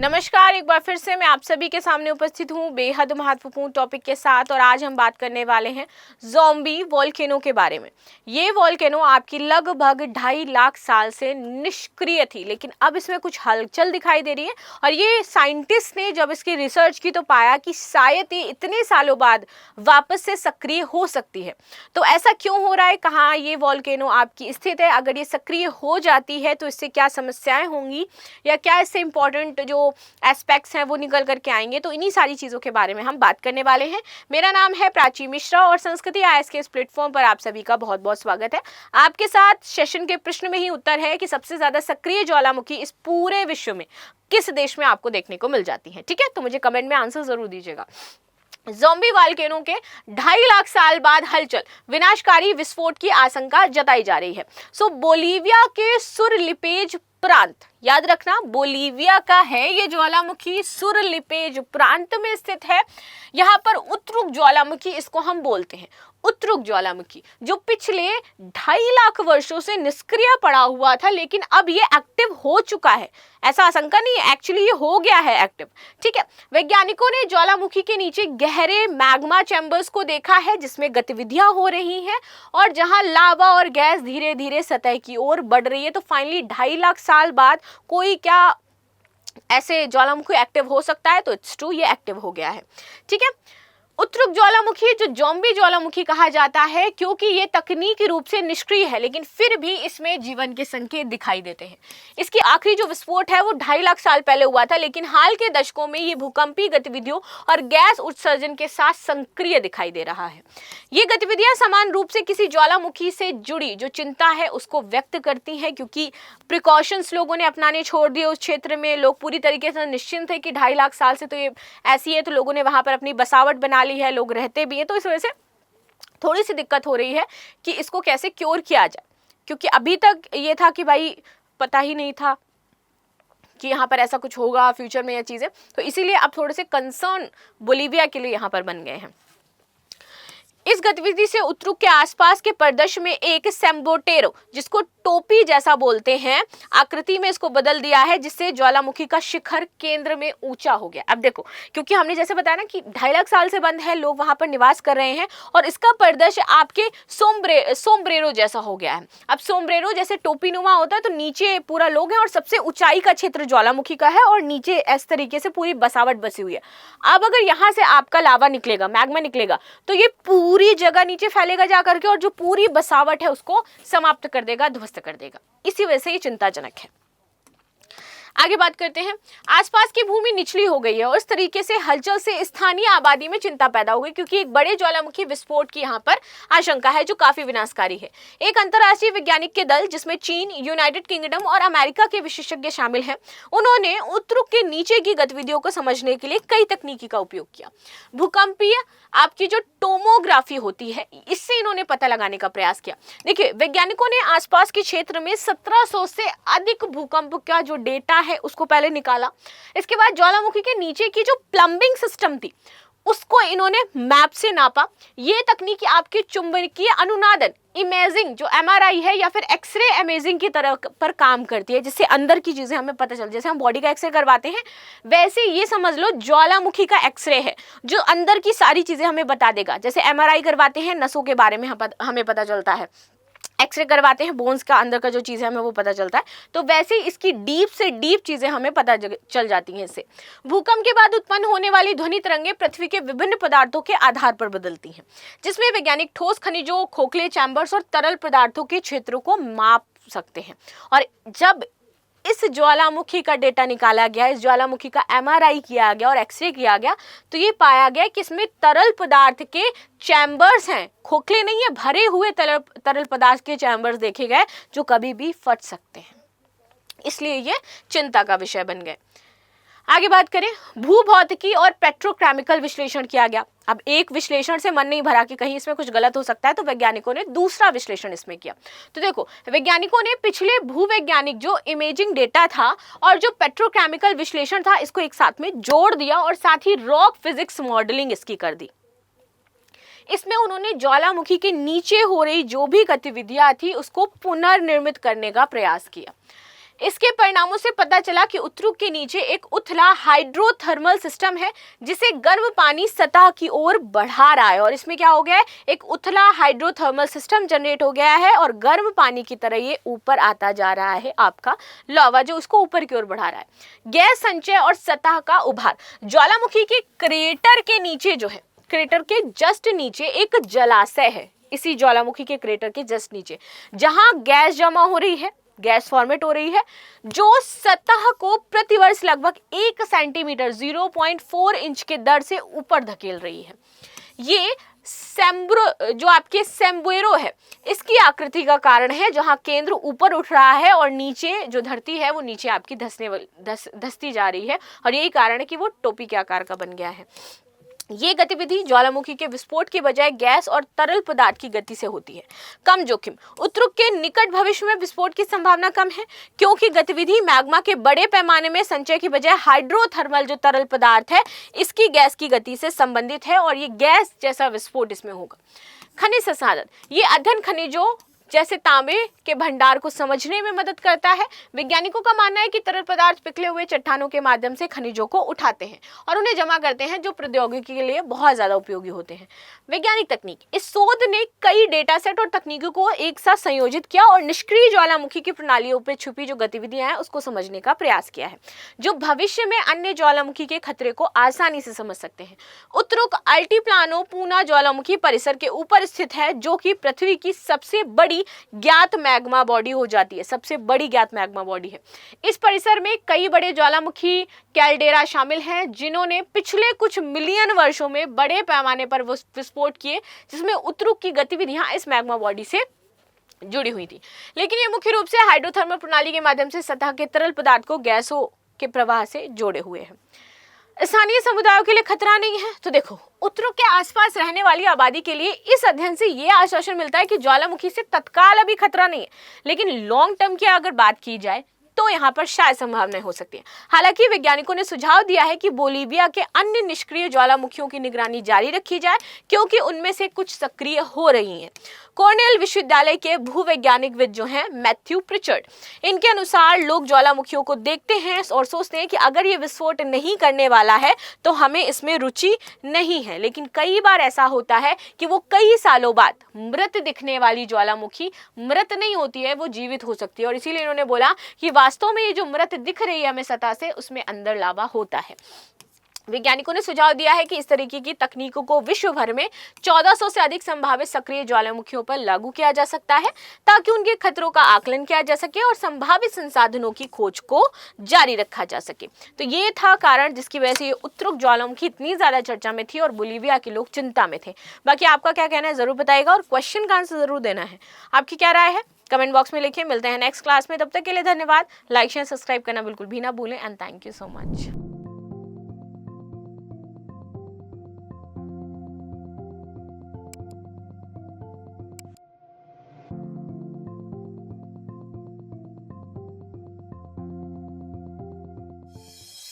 नमस्कार, एक बार फिर से मैं आप सभी के सामने उपस्थित हूँ बेहद महत्वपूर्ण टॉपिक के साथ। और आज हम बात करने वाले हैं ज़ॉम्बी वोल्केनो के बारे में। ये वोल्केनो आपकी लगभग 2.5 लाख साल से निष्क्रिय थी, लेकिन अब इसमें कुछ हलचल दिखाई दे रही है। और ये साइंटिस्ट ने जब इसकी रिसर्च की तो पाया कि शायद ये इतने सालों बाद वापस से सक्रिय हो सकती है। तो ऐसा क्यों हो रहा है, कहाँ ये वोल्केनो आपकी स्थित है, अगर ये सक्रिय हो जाती है तो इससे क्या समस्याएं होंगी या क्या इससे इंपॉर्टेंट जो एस्पेक्ट्स हैं वो निकल करके आएंगे, तो इन्हीं सारी चीज़ों के बारे में हम बात करने वाले हैं। मेरा नाम है प्राची मिश्रा और संस्कृति आईएएस के इस प्लेटफॉर्म पर आप सभी का बहुत बहुत स्वागत है। आपके साथ सेशन के प्रश्न में ही उत्तर है कि सबसे ज़्यादा सक्रिय ज्वालामुखी इस पूरे विश्व में किस देश में आपको देखने को मिल जाती है। ठीक है, तो मुझे कमेंट में आंसर जरूर दीजिएगा। ज़ॉम्बी वोल्केनो के 2.5 लाख साल बाद हलचल, विनाशकारी विस्फोट की आशंका जताई जा रही है। बोलीविया के सुरलिपेज प्रांत, याद रखना बोलीविया का है ये ज्वालामुखी, सुरलिपेज प्रांत में स्थित है। यहाँ पर उत्तरुक ज्वालामुखी इसको हम बोलते हैं, उत्तरुक ज्वालामुखी, जो पिछले 2.5 लाख वर्षों से निष्क्रिय पड़ा हुआ था, लेकिन अब ये एक्टिव हो चुका है। ऐसा आशंका नहीं है, एक्चुअली ये हो गया है एक्टिव। ठीक है, वैज्ञानिकों ने ज्वालामुखी के नीचे गहरे मैग्मा चैम्बर्स को देखा है जिसमें गतिविधियां हो रही हैं और जहां लावा और गैस धीरे धीरे सतह की ओर बढ़ रही है। तो फाइनली 2.5 लाख साल बाद कोई क्या ऐसे ज्वालामुखी एक्टिव हो सकता है? तो इट्स ट्रू, ये एक्टिव हो गया है। ठीक है, उत्तरुक ज्वालामुखी जो ज़ॉम्बी ज्वालामुखी कहा जाता है क्योंकि ये तकनीकी रूप से निष्क्रिय है, लेकिन फिर भी इसमें जीवन के संकेत दिखाई देते हैं। इसकी आखिरी जो विस्फोट है वो 2.5 लाख साल पहले हुआ था, लेकिन हाल के दशकों में ये भूकंपीय गतिविधियों और गैस उत्सर्जन के साथ सक्रिय दिखाई दे रहा है। ये गतिविधियां समान रूप से किसी ज्वालामुखी से जुड़ी जो चिंता है उसको व्यक्त करती हैं, क्योंकि प्रिकॉशंस लोगों ने अपनाने छोड़ दिए उस क्षेत्र में। लोग पूरी तरीके से निश्चिंत है कि 2.5 लाख साल से तो ये ऐसी है, तो लोगों ने वहां पर अपनी बसावट बना ली है, लोग रहते भी हैं। तो इस वजह से थोड़ी सी दिक्कत हो रही है कि इसको कैसे क्योर किया जाए, क्योंकि अभी तक ये था कि भाई पता ही नहीं था कि यहाँ पर ऐसा कुछ होगा फ्यूचर में, ये चीज़ें। तो इसीलिए अब थोड़े से कंसर्न बोलीविया के लिए यहाँ पर बन गए हैं। इस गतिविधि से उत्तरुक के आसपास के प्रदेश में एक सेम्बोटेरो, जिसको टोपी जैसा बोलते हैं, आकृति में इसको बदल दिया है, जिससे ज्वालामुखी का शिखर केंद्र में ऊंचा हो गया। अब देखो, क्योंकि हमने जैसे बताया ना कि 2.5 लाख साल से बंद है, लोग वहां पर निवास कर रहे हैं और इसका प्रदेश आपके सोम्ब्रेरो जैसा हो गया है। अब सोम्ब्रेरो जैसे टोपी नुमा होता है, तो नीचे पूरा लोग है और सबसे ऊंचाई का क्षेत्र ज्वालामुखी का है और नीचे इस तरीके से पूरी बसावट बसी हुई है। अब अगर यहाँ से आपका लावा निकलेगा, मैग्मा निकलेगा, तो ये पूरी जगह नीचे फैलेगा जा करके और जो पूरी बसावट है उसको समाप्त कर देगा, ध्वस्त कर देगा। इसी वजह से ये चिंताजनक है। आगे बात करते हैं। आसपास की भूमि निचली हो गई है और इस तरीके से हलचल से स्थानीय आबादी में चिंता पैदा हो गई, क्योंकि एक बड़े ज्वालामुखी विस्फोट की यहाँ पर आशंका है जो काफी विनाशकारी है। एक अंतर्राष्ट्रीय वैज्ञानिक के दल, जिसमें चीन, यूनाइटेड किंगडम और अमेरिका के विशेषज्ञ शामिल हैं, उन्होंने उत्तरुक के नीचे की गतिविधियों को समझने के लिए कई तकनीकी का उपयोग किया। भूकंपीय आपकी जो टोमोग्राफी होती है, इससे इन्होंने पता लगाने का प्रयास किया। देखिए, वैज्ञानिकों ने आसपास के क्षेत्र में 1700 से अधिक भूकंप का जो डेटा है उसको पहले निकाला। इसके बाद ज्वालामुखी के नीचे की जो प्लम्बिंग सिस्टम थी उसको इन्होंने मैप से नापा। ये तकनीक आपके चुंबकीय अनुनादन इमेजिंग जो एमआरआई है या फिर एक्सरे इमेजिंग की तरह पर काम करती है, जिससे अंदर की चीजें हमें पता चल, जैसे हम बॉडी का एक्सरे करवाते हैं वैसे ये समझ लो ज्वालामुखी का एक्सरे है जो अंदर की सारी चीजें हमें बता देगा। जैसे एमआरआई करवाते हैं नसों के बारे में हमें पता चलता है, एक्सरे करवाते हैं बोन्स का अंदर का जो चीज़ है हमें वो पता चलता है, तो वैसे ही इसकी डीप से डीप चीज़ें हमें पता चल जाती हैं इससे। भूकंप के बाद उत्पन्न होने वाली ध्वनि तरंगें पृथ्वी के विभिन्न पदार्थों के आधार पर बदलती हैं, जिसमें वैज्ञानिक ठोस खनिजों, खोखले चैम्बर्स और तरल पदार्थों के क्षेत्रों को माप सकते हैं। और जब इस ज्वालामुखी का डेटा निकाला गया, इस ज्वालामुखी का एमआरआई किया गया और एक्सरे किया गया, तो ये पाया गया कि इसमें तरल पदार्थ के चैम्बर्स हैं, खोखले नहीं है, भरे हुए तरल पदार्थ के चैम्बर्स देखे गए जो कभी भी फट सकते हैं। इसलिए ये चिंता का विषय बन गए। आगे बात करें, भूभौतिकी और पेट्रोकेमिकल विश्लेषण किया गया। अब एक विश्लेषण से मन नहीं भरा कि कहीं इसमें कुछ गलत हो सकता है, तो वैज्ञानिकों ने दूसरा विश्लेषण इसमें किया। तो देखो, वैज्ञानिकों ने पिछले भूवैज्ञानिक जो इमेजिंग डेटा था और जो पेट्रोकेमिकल विश्लेषण था, इसको एक साथ में जोड़ दिया और साथ ही रॉक फिजिक्स मॉडलिंग इसकी कर दी। इसमें उन्होंने ज्वालामुखी के नीचे हो रही जो भी गतिविधियां थी उसको पुनर्निर्मित करने का प्रयास किया। इसके परिणामों से पता चला कि उत्तरुक के नीचे एक उथला हाइड्रोथर्मल सिस्टम है जिसे गर्म पानी सतह की ओर बढ़ा रहा है। और इसमें क्या हो गया है, एक उथला हाइड्रोथर्मल सिस्टम जनरेट हो गया है और गर्म पानी की तरह ये ऊपर आता जा रहा है, आपका लावा जो उसको ऊपर की ओर बढ़ा रहा है। गैस संचय और सतह का उभार। ज्वालामुखी के क्रेटर के नीचे जो है, क्रेटर के जस्ट नीचे एक जलाशय है, इसी ज्वालामुखी के क्रेटर के जस्ट नीचे, जहां गैस जमा हो रही है, गैस फॉर्मेट हो रही है, जो सतह को प्रतिवर्ष लगभग 1 सेंटीमीटर 0.4 इंच के दर से ऊपर धकेल रही है। ये सैम्ब्रो जो आपके सैम्बुएरो है, इसकी आकृति का कारण है, जहां केंद्र ऊपर उठ रहा है और नीचे जो धरती है वो नीचे आपकी धसती जा रही है, और यही कारण है कि वो टोपी के आकार का बन गया है। ये गतिविधि ज्वालामुखी के विस्फोट के बजाय गैस और तरल पदार्थ की गति से होती है। कम जोखिम। उत्तरुक के निकट भविष्य में विस्फोट की संभावना कम है, क्योंकि गतिविधि मैग्मा के बड़े पैमाने में संचय की बजाय हाइड्रोथर्मल जो तरल पदार्थ है इसकी गैस की गति से संबंधित है, और ये गैस जैसा विस्फोट इसमें होगा। खनिज संसाधन। ये अध्ययन खनिजों जैसे तांबे के भंडार को समझने में मदद करता है। वैज्ञानिकों का मानना है कि तरल पदार्थ पिघले हुए चट्टानों के माध्यम से खनिजों को उठाते हैं और उन्हें जमा करते हैं, जो प्रौद्योगिकी के लिए बहुत ज्यादा उपयोगी होते हैं। वैज्ञानिक तकनीक। इस शोध ने कई डेटा सेट और तकनीकों को एक साथ संयोजित किया और निष्क्रिय ज्वालामुखी की प्रणालियों पर छुपी जो गतिविधियां हैं उसको समझने का प्रयास किया है, जो भविष्य में अन्य ज्वालामुखी के खतरे को आसानी से समझ सकते हैं। उत्तरुक अल्टीप्लानो पूना ज्वालामुखी परिसर के ऊपर स्थित है, जो कि पृथ्वी की सबसे बड़ी ज्ञात मैग्मा बॉडी हो जाती है, सबसे बड़ी ज्ञात मैग्मा बॉडी है। इस परिसर में कई बड़े ज्वालामुखी कैल्डेरा शामिल हैं, जिन्होंने पिछले कुछ मिलियन वर्षों में बड़े पैमाने पर विस्फोट किए, जिसमें उत्तरुक की गतिविधियां इस मैग्मा बॉडी से जुड़ी हुई थी। लेकिन ये मुख्य रूप से हाइड्रोथर्मल प्रणाली के माध्यम से सतह के तरल पदार्थ को गैसों के प्रवाह से जोड़े हुए हैं। स्थानीय समुदायों के लिए खतरा नहीं है। तो देखो, उत्तरुक के आसपास रहने वाली आबादी के लिए इस अध्ययन से ये आश्वासन मिलता है कि ज्वालामुखी से तत्काल अभी खतरा नहीं है, लेकिन लॉन्ग टर्म की अगर बात की जाए तो यहाँ पर शायद संभावनाएं हो सकती है। हालांकि वैज्ञानिकों ने सुझाव दिया है कि बोलीविया के अन्य निष्क्रिय ज्वालामुखियों की निगरानी जारी रखी जाए, क्योंकि उनमें से कुछ सक्रिय हो रही हैं। कॉर्नेल विश्वविद्यालय के भूवैज्ञानिकविद जो हैं मैथ्यू प्रिचर्ड, इनके अनुसार लोग ज्वालामुखियों को देखते हैं और सोचते हैं कि अगर ये विस्फोट नहीं करने वाला है तो हमें इसमें रुचि नहीं है, लेकिन कई बार ऐसा होता है कि वो कई सालों बाद मृत दिखने वाली ज्वालामुखी मृत नहीं होती है, वो जीवित हो सकती है। और इसीलिए इन्होंने बोला कि वास्तव में ये जो मृत दिख रही है हमें सतह से, उसमें अंदर लावा होता है। वैज्ञानिकों ने सुझाव दिया है कि इस तरीके की तकनीकों को विश्व भर में 1400 से अधिक संभावित सक्रिय ज्वालामुखियों पर लागू किया जा सकता है, ताकि उनके खतरों का आकलन किया जा सके और संभावित संसाधनों की खोज को जारी रखा जा सके। तो ये था कारण जिसकी वजह से ये उत्तरुक ज्वालामुखी इतनी ज्यादा चर्चा में थी और बोलीविया के लोग चिंता में थे। बाकी आपका क्या कहना है जरूर बताइएगा और क्वेश्चन का आंसर जरूर देना है। आपकी क्या राय है कमेंट बॉक्स में लिखिए। मिलते हैं नेक्स्ट क्लास में, तब तक के लिए धन्यवाद। लाइक शेयर सब्सक्राइब करना बिल्कुल भी ना भूलें and thank you so much.